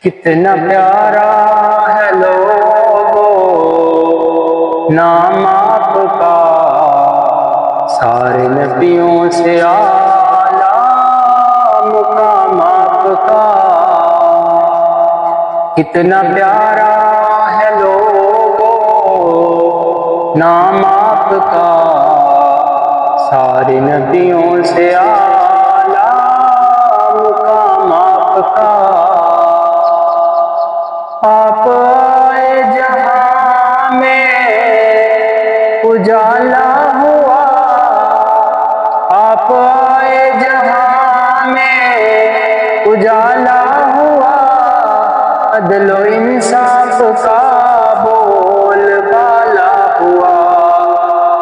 کتنا پیارا ہے لوگو نام آپ کا، سارے نبیوں سے اعلیٰ مقام آپ کا۔ کتنا پیارا ہے لوگو نام آپ کا، سارے نبیوں سے اعلیٰ مقام آپ کا۔ آپ آئے جہاں میں اجالا ہوا، آپ آئے جہاں میں اجالا ہوا، عدل و انصاف کا بول بالا ہوا،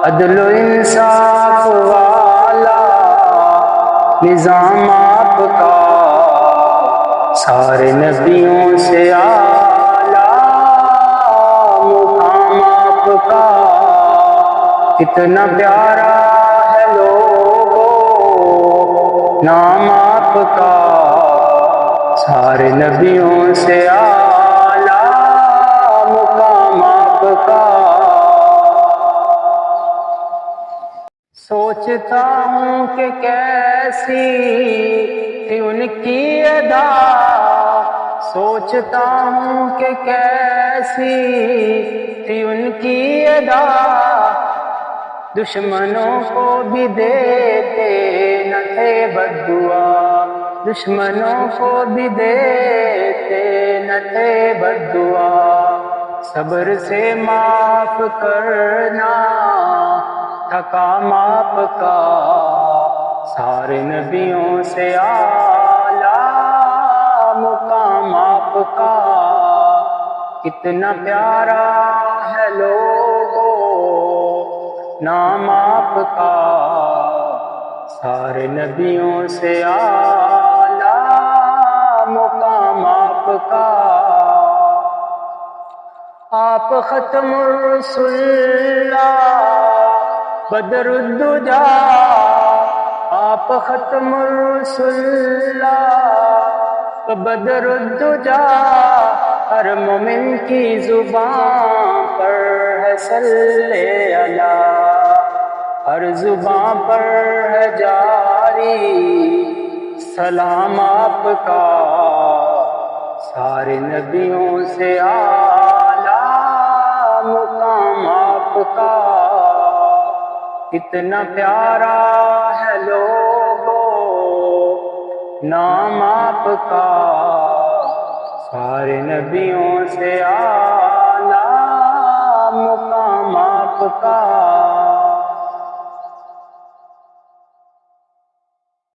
عدل و انصاف والا نظام آپ کا، سارے نبیوں سے اعلیٰ مقام آپ کا۔ کتنا پیارا ہے لوگو نام آپ کا، سارے نبیوں سے اعلیٰ مقام آپ کا۔ سوچتا ہوں کہ کیسی تھی ان کی ادا، سوچتا ہوں کہ کیسی تھی ان کی ادا، دشمنوں کو بھی دیتے نہ تھے بددعا، دشمنوں کو بھی دیتے نہ تھے بددعا، صبر سے معاف کرنا تھا کام آپ کا، سارے نبیوں سے اعلیٰ مقام آپ کا۔ کتنا پیارا ہے لوگو نام آپ کا، سارے نبیوں سے اعلیٰ مقام آپ کا۔ آپ ختم الرسل بدر الدجا، آپ ختم الرسل بدر الدجا، ہر مومن کی زبان پر ہے صلی اللہ، ہر زبان پر ہے جاری سلام آپ کا، سارے نبیوں سے اعلیٰ مقام آپ کا۔ کتنا پیارا ہے لوگو نام آپ کا، سارے نبیوں سے اعلیٰ مقام آپ کا۔